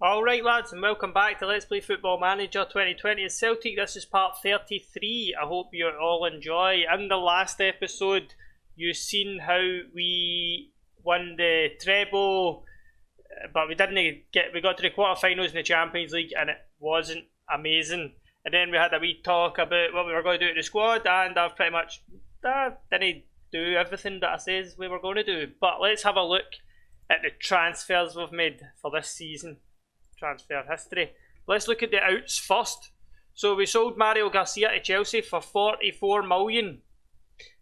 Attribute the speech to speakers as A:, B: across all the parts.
A: Alright lads, and welcome back to Let's Play Football Manager 2020 Celtic. This is part 33. I hope you all enjoy. In the last episode, you've seen how we won the treble, but we got to the quarterfinals in the Champions League and it wasn't amazing. And then we had a wee talk about what we were going to do to the squad, and I've pretty much didn't do everything that I says we were going to do. But let's have a look at the transfers we've made for this season. Transfer history. Let's look at the outs first. So we sold Mario Garcia to Chelsea for 44 million.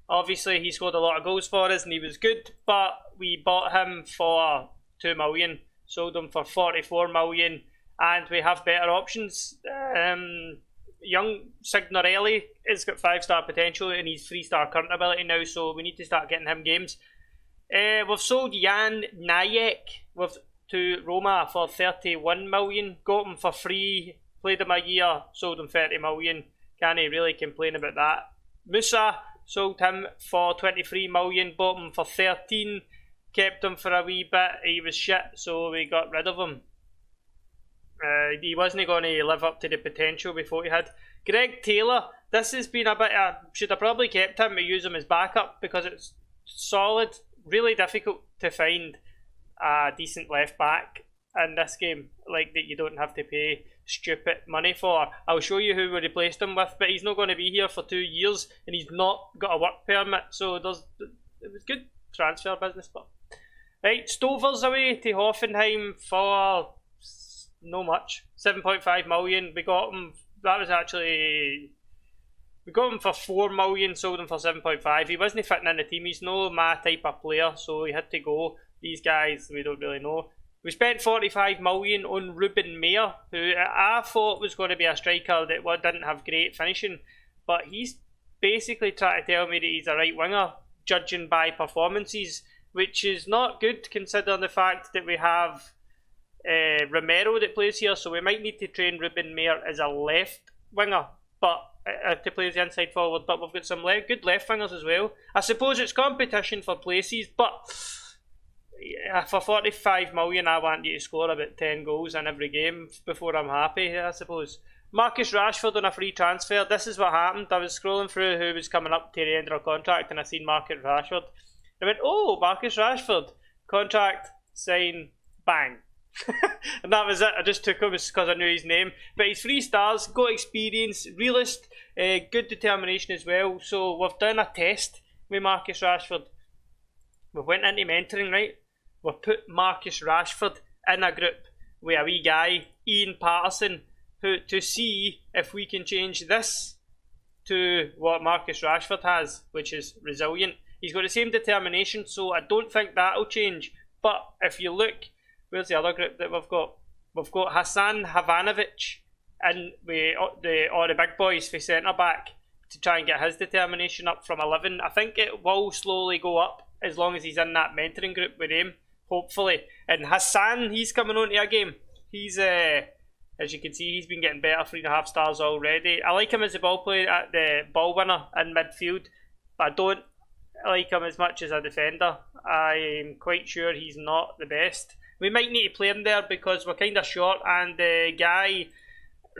A: Obviously he scored a lot of goals for us and he was good, but we bought him for 2 million, sold him for 44 million, and we have better options. Young Signorelli has got 5-star potential and he's 3-star current ability now, so we need to start getting him games. We've sold Jan Nayek to Roma for 31 million. Got him for free, played him a year, sold him 30 million. Can't really complain about that. Musa, sold him for 23 million, bought him for 13, kept him for a wee bit. He was shit, so we got rid of him. He wasn't going to live up to the potential before he had. Greg Taylor, this has been a bit should have probably kept him to use him as backup because it's solid, really difficult to find a decent left back in this game, like that you don't have to pay stupid money for. I'll show you who we replaced him with, but he's not going to be here for 2 years and he's not got a work permit, so it was good transfer business. But right, Stovers away to Hoffenheim for no much, 7.5 million. We got him, we got him for 4 million, sold him for 7.5. He wasn't fitting in the team, he's no my type of player, so he had to go. These guys, we don't really know. We spent 45 million on Ruben Mayer, who I thought was going to be a striker that didn't have great finishing, but he's basically trying to tell me that he's a right winger, judging by performances, which is not good considering the fact that we have Romero that plays here, so we might need to train Ruben Mayer as a left winger, but to play as the inside forward, but we've got some good left wingers as well. I suppose it's competition for places, but for 45 million I want you to score about 10 goals in every game before I'm happy, I suppose. Marcus Rashford on a free transfer. This is what happened. I was scrolling through who was coming up to the end of our contract and I seen Marcus Rashford. I went, oh, Marcus Rashford, contract, sign, bang. And that was it. I just took him because I knew his name. But he's 3 stars, got experience, realist, good determination as well. So we've done a test with Marcus Rashford. We went into mentoring, right? We've put Marcus Rashford in a group with a wee guy, Ian Patterson, to see if we can change this to what Marcus Rashford has, which is resilient. He's got the same determination, so I don't think that'll change. But if you look, where's the other group that we've got? We've got Hassan Havanovic and all the big boys for centre back to try and get his determination up from 11. I think it will slowly go up as long as he's in that mentoring group with him, hopefully. And Hassan, he's coming on to a game. He's, as you can see, he's been getting better, 3.5 stars already. I like him as a ball winner in midfield, but I don't like him as much as a defender. I'm quite sure he's not the best. We might need to play him there because we're kind of short, and the guy,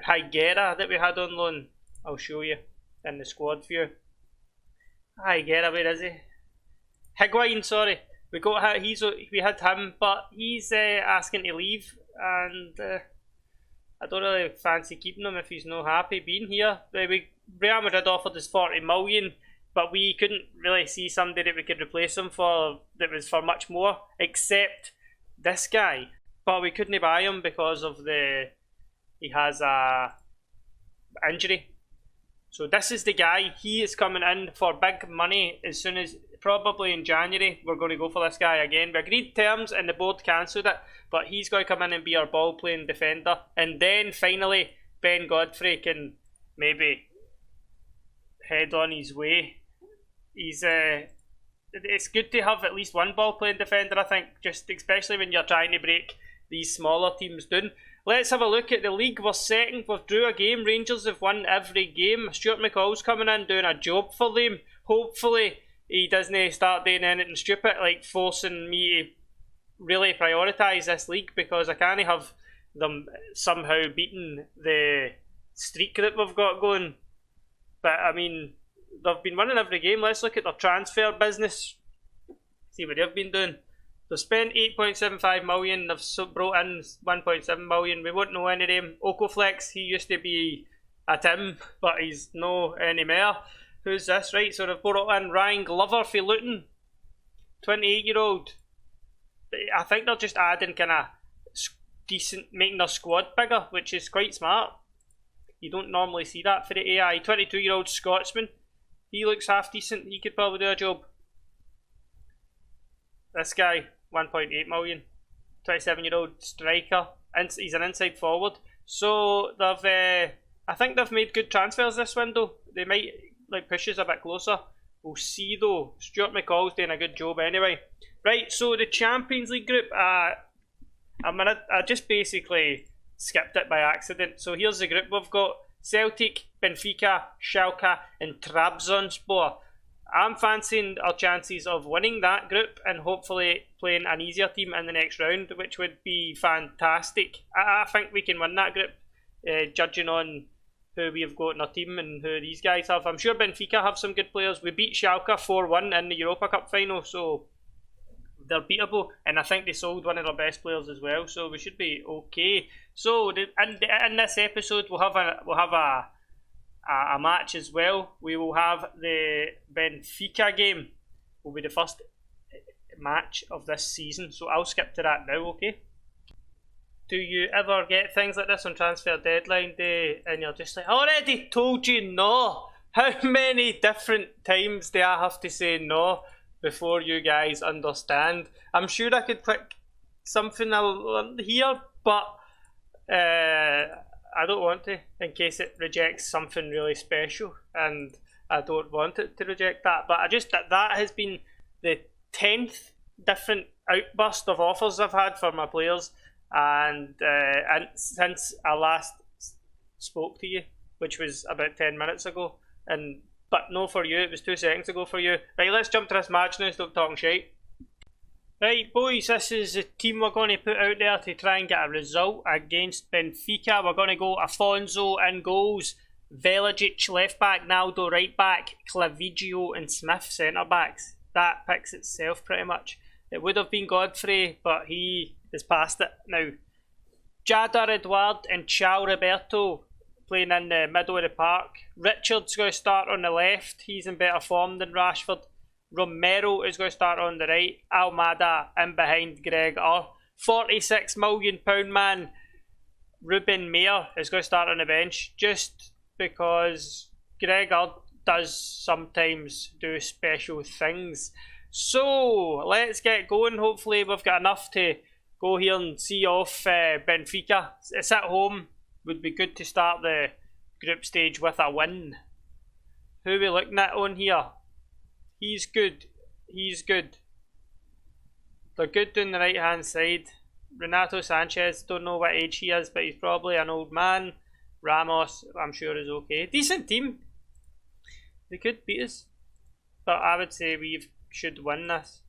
A: Higuera, that we had on loan, I'll show you in the squad view. Higuera, where is he? Higuain, sorry. We had him, but he's asking to leave, and I don't really fancy keeping him if he's not happy being here. Real Madrid offered us 40 million, but we couldn't really see somebody that we could replace him for that was for much more, except this guy. But we couldn't buy him because of he has a injury. So this is the guy. He is coming in for big money as soon as, probably in January, we're going to go for this guy again. We agreed terms and the board cancelled it, but he's going to come in and be our ball playing defender. And then finally, Ben Godfrey can maybe head on his way. It's good to have at least one ball playing defender, I think, just especially when you're trying to break these smaller teams down. Let's have a look at the league. We're second. We've drew a game. Rangers have won every game. Stuart McCall's coming in doing a job for them. Hopefully he doesn't start doing anything stupid like forcing me to really prioritise this league, because I can't have them somehow beating the streak that we've got going. But I mean, they've been winning every game. Let's look at their transfer business. See what they've been doing. They've spent 8.75 million. They've brought in 1.7 million. We won't know any of them. Okoflex, he used to be a Tim, but he's no anymore. Who's this? Right, so they've brought in Ryan Glover for Luton, 28-year-old. I think they're just adding kind of decent, making their squad bigger, which is quite smart. You don't normally see that for the AI. 22-year-old Scotsman. He looks half decent. He could probably do a job. This guy, 1.8 million. 27-year-old striker. He's an inside forward. So they've, I think they've made good transfers this window. They might push us a bit closer. We'll see though. Stuart McCall's doing a good job anyway. Right, so the Champions League group. I just basically skipped it by accident. So here's the group we've got: Celtic, Benfica, Schalke and Trabzonspor. I'm fancying our chances of winning that group and hopefully playing an easier team in the next round, which would be fantastic. I think we can win that group, judging on who we've got in our team and who these guys have. I'm sure Benfica have some good players. We beat Schalke 4-1 in the Europa Cup final, so they're beatable, and I think they sold one of their best players as well, so we should be okay. So in this episode we'll have a match as well. We will have the Benfica game. Will be the first match of this season, so I'll skip to that now, okay? Do you ever get things like this on transfer deadline day and you're just like, I already told you no? How many different times do I have to say no before you guys understand? I'm sure I could click something here, but I don't want to, in case it rejects something really special, and I don't want it to reject that. But that has been the 10th different outburst of offers I've had for my players, and since I last spoke to you, which was about 10 minutes ago, but no for you, it was 2 seconds ago for you. Right, let's jump to this match now, stop talking shite. Right, boys, this is the team we're going to put out there to try and get a result against Benfica. We're going to go Afonso in goals, Velicic left back, Naldo right back, Clavijo and Smith centre backs. That picks itself pretty much. It would have been Godfrey, but he is past it now. Jadar Eduard and Chao Roberto playing in the middle of the park. Richard's going to start on the left. He's in better form than Rashford. Romero is going to start on the right. Almada in behind Gregor. £46 million man Ruben Mayer is going to start on the bench, just because Gregor does sometimes do special things. So let's get going. Hopefully we've got enough to go here and see off Benfica. It's at home. Would be good to start the group stage with a win. Who are we looking at on here? He's good. He's good. They're good down the right hand side. Renato Sanchez, don't know what age he is, but he's probably an old man. Ramos, I'm sure is okay. Decent team. They could beat us, but I would say we should win this.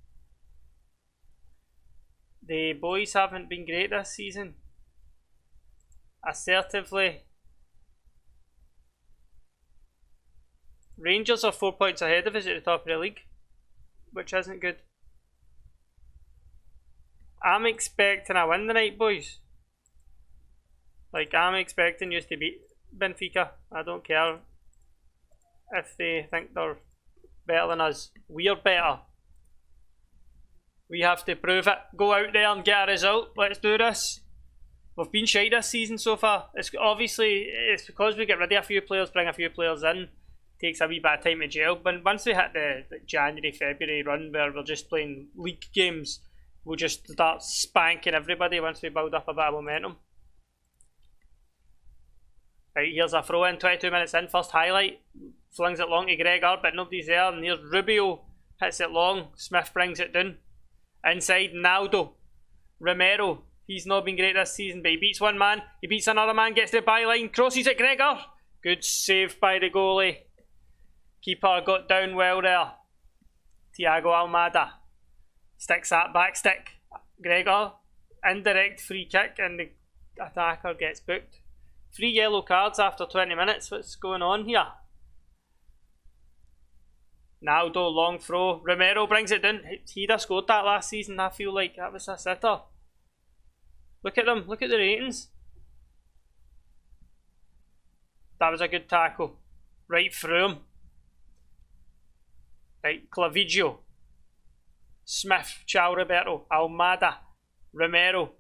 A: The boys haven't been great this season. Assertively. Rangers are 4 points ahead of us at the top of the league, which isn't good. I'm expecting a win tonight, boys. I'm expecting you to beat Benfica. I don't care if they think they're better than us. We're better. We have to prove it. Go out there and get a result. Let's do this. We've been shite this season so far. It's because we get rid of a few players, bring a few players in. Takes a wee bit of time to gel. But once we hit the January, February run where we're just playing league games, we'll just start spanking everybody once we build up a bit of momentum. Right, here's a throw in, 22 minutes in, first highlight. Flings it long to Gregor, but nobody's there. And here's Rubio, hits it long. Smith brings it down. Inside, Naldo. Romero, he's not been great this season, but he beats one man. He beats another man, gets to the byline, crosses it, Gregor. Good save by the goalie. Keeper got down well there. Thiago Almada. Sticks that back stick. Gregor, indirect free kick, and attacker gets booked. 3 yellow cards after 20 minutes. What's going on here? Naldo, long throw. Romero brings it down. He'd have scored that last season, I feel like. That was a sitter. Look at them. Look at the ratings. That was a good tackle. Right through him. Right, Clavijo. Smith, Chao Roberto, Almada, Romero.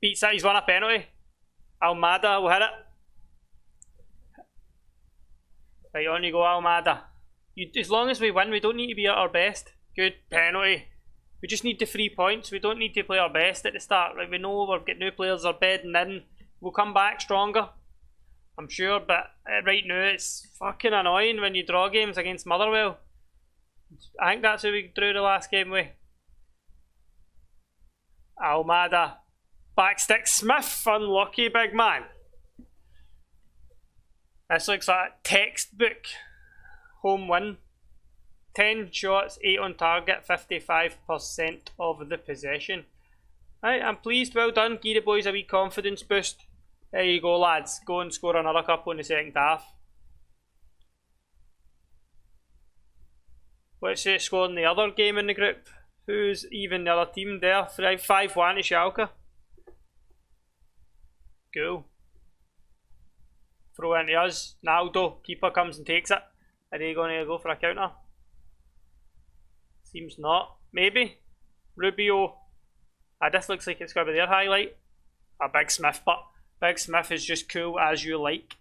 A: Beats that, he's won a penalty. Almada will hit it. Right, on you go, Almada. As long as we win, we don't need to be at our best. Good penalty. We just need the 3 points. We don't need to play our best at the start. Like, we know we're getting new players, are bedding in. We'll come back stronger, I'm sure, but right now it's fucking annoying when you draw games against Motherwell. I think that's who we drew the last game with. Almada. Backstick Smith. Unlucky, big man. This looks like a textbook home win. 10 shots, 8 on target, 55% of the possession. Right, I'm pleased, well done. Give the boys a wee confidence boost. There you go, lads. Go and score another couple in the second half. What's the score in the other game in the group? Who's even the other team there? 5-1 to Schalke. Cool. Throw into us. Naldo. Keeper comes and takes it. Are they going to go for a counter? Seems not. Maybe. Rubio. This looks like it's going to be their highlight. A Big Smith, but Big Smith is just cool as you like.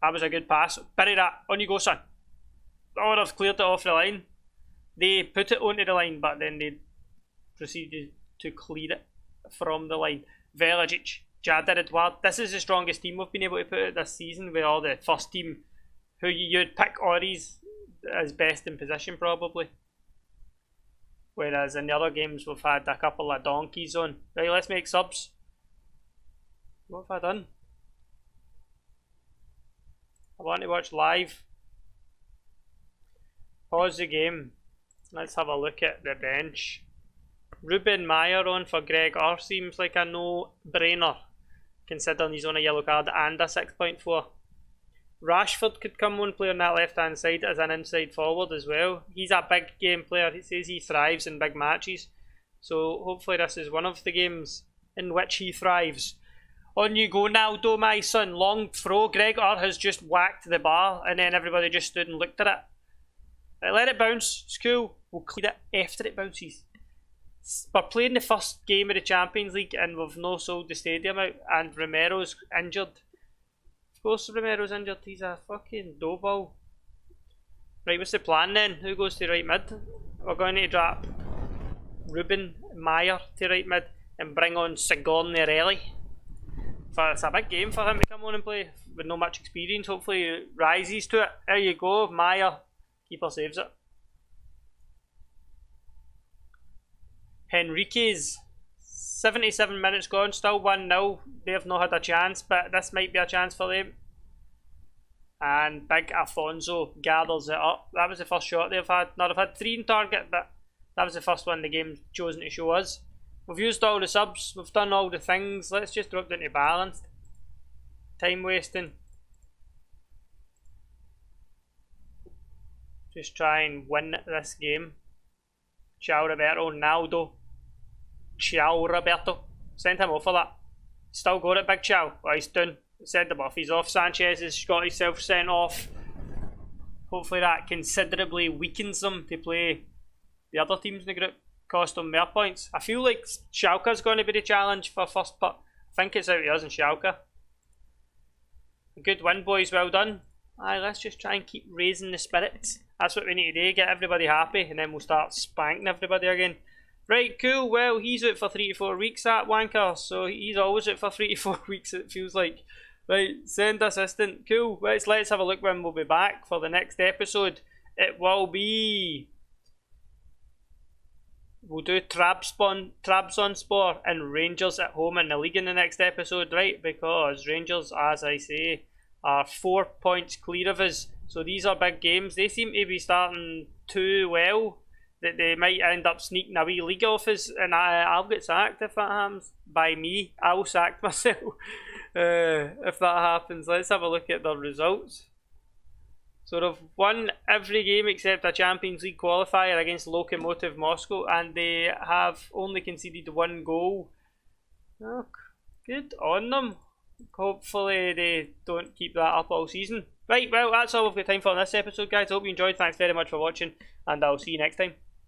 A: That was a good pass. Bury that. On you go, son. Oh, they've cleared it off the line. They put it onto the line, but then they proceeded to clear it from the line. Velicic, Jadar Edouard. This is the strongest team we've been able to put out this season, with all the first team who you'd pick Oris as best in position probably. Whereas in the other games we've had a couple of donkeys on. Right, let's make subs. What have I done? I want to watch live. Pause the game. Let's have a look at the bench. Ruben Meyer on for Greg Orr seems like a no-brainer, considering he's on a yellow card and a 6.4. Rashford could come on, play on that left-hand side as an inside forward as well. He's a big game player. He says he thrives in big matches. So hopefully this is one of the games in which he thrives. On you go, Naldo, my son. Long throw. Greg Orr has just whacked the bar and then everybody just stood and looked at it. Right, let it bounce. It's cool. We'll clear it after it bounces. We're playing the first game of the Champions League and we've no sold the stadium out, and Romero's injured. Of course Romero's injured, he's a fucking dough ball. Right, what's the plan then? Who goes to right mid? We're going to drop Ruben Meyer to right mid and bring on Sigourney. It's a big game for him to come on and play with no much experience. Hopefully he rises to it. There you go, Meyer. Keeper saves it. Henriquez. 77 minutes gone, still 1-0. They've not had a chance, but this might be a chance for them. And Big Afonso gathers it up. That was the first shot they've had. Now they've had 3 in target, but that was the first one the game's chosen to show us. We've used all the subs, we've done all the things. Let's just drop down to balanced. Time wasting. Just try and win this game. Chao Roberto, Naldo. Chao Roberto. Send him off for that. Still got it, Big Chao. Oh, he's done. Send him off. He's off. Sanchez has got himself sent off. Hopefully that considerably weakens them to play the other teams in the group. Cost them more points. I feel like Schalke's going to be the challenge for first, but I think it's out of us and Schalke. A good win, boys. Well done. Aye, let's just try and keep raising the spirits. That's what we need to do. Get everybody happy and then we'll start spanking everybody again. Right, cool. Well, he's out for 3 to 4 weeks, that wanker. So he's always out for 3 to 4 weeks, it feels like. Right, send assistant. Cool. Let's have a look when we'll be back for the next episode. It will be... We'll do Trabzonspor and Rangers at home in the league in the next episode, right? Because Rangers, as I say, are 4 points clear of us. So these are big games. They seem to be starting too well. that they might end up sneaking a wee league off us, and I'll get sacked if that happens. By me, I'll sack myself if that happens. Let's have a look at the results. So they've won every game except a Champions League qualifier against Lokomotiv Moscow, and they have only conceded 1 goal. Oh, good on them. Hopefully they don't keep that up all season. Right, well, that's all we've got time for in this episode, guys. I hope you enjoyed. Thanks very much for watching, and I'll see you next time.